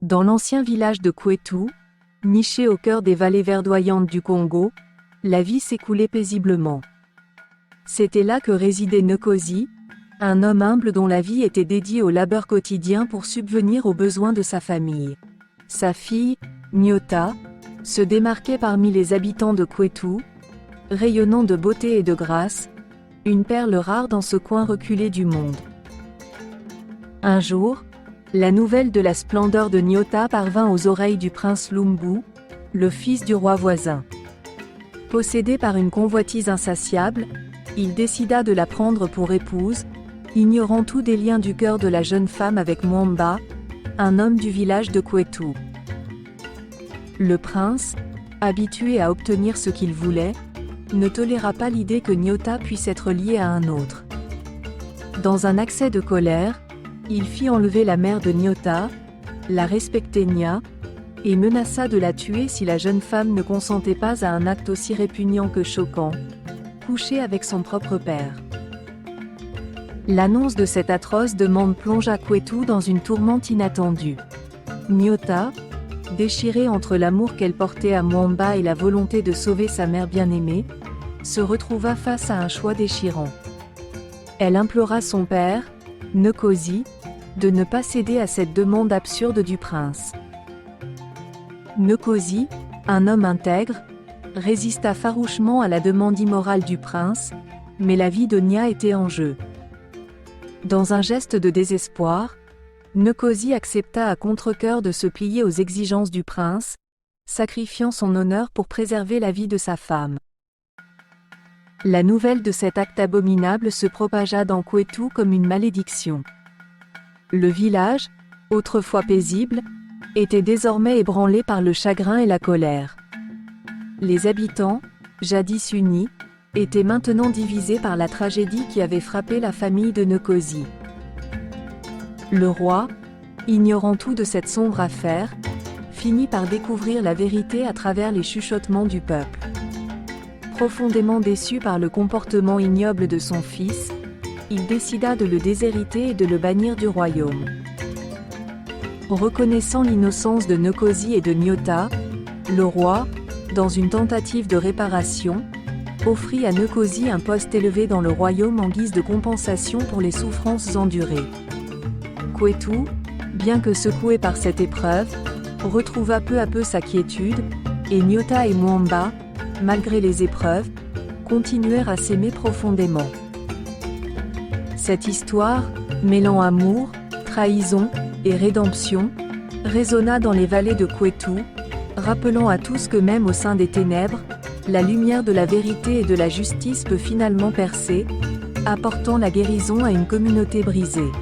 Dans l'ancien village de Kwetu, niché au cœur des vallées verdoyantes du Congo, la vie s'écoulait paisiblement. C'était là que résidait Nkosi, un homme humble dont la vie était dédiée au labeur quotidien pour subvenir aux besoins de sa famille. Sa fille, Nyota, se démarquait parmi les habitants de Kwetu, rayonnant de beauté et de grâce, une perle rare dans ce coin reculé du monde. Un jour, la nouvelle de la splendeur de Nyota parvint aux oreilles du prince Lumbu, le fils du roi voisin. Possédé par une convoitise insatiable, il décida de la prendre pour épouse, ignorant tout des liens du cœur de la jeune femme avec Mwamba, un homme du village de Kwetu. Le prince, habitué à obtenir ce qu'il voulait, ne toléra pas l'idée que Nyota puisse être liée à un autre. Dans un accès de colère, il fit enlever la mère de Nyota, la respectait Nya, et menaça de la tuer si la jeune femme ne consentait pas à un acte aussi répugnant que choquant, coucher avec son propre père. L'annonce de cette atroce demande plongea Kwetu dans une tourmente inattendue. Nyota, déchirée entre l'amour qu'elle portait à Mwamba et la volonté de sauver sa mère bien-aimée, se retrouva face à un choix déchirant. Elle implora son père, Nkosi, de ne pas céder à cette demande absurde du prince. Nkosi, un homme intègre, résista farouchement à la demande immorale du prince, mais la vie de Nya était en jeu. Dans un geste de désespoir, Nkosi accepta à contre-cœur de se plier aux exigences du prince, sacrifiant son honneur pour préserver la vie de sa femme. La nouvelle de cet acte abominable se propagea dans Kwetu comme une malédiction. Le village, autrefois paisible, était désormais ébranlé par le chagrin et la colère. Les habitants, jadis unis, étaient maintenant divisés par la tragédie qui avait frappé la famille de Nkosi. Le roi, ignorant tout de cette sombre affaire, finit par découvrir la vérité à travers les chuchotements du peuple. Profondément déçu par le comportement ignoble de son fils, il décida de le déshériter et de le bannir du royaume. Reconnaissant l'innocence de Nkosi et de Nyota, le roi, dans une tentative de réparation, offrit à Nkosi un poste élevé dans le royaume en guise de compensation pour les souffrances endurées. Kwetu, bien que secoué par cette épreuve, retrouva peu à peu sa quiétude, et Nyota et Mwamba, malgré les épreuves, continuèrent à s'aimer profondément. Cette histoire, mêlant amour, trahison et rédemption, résonna dans les vallées de Kwetu, rappelant à tous que même au sein des ténèbres, la lumière de la vérité et de la justice peut finalement percer, apportant la guérison à une communauté brisée.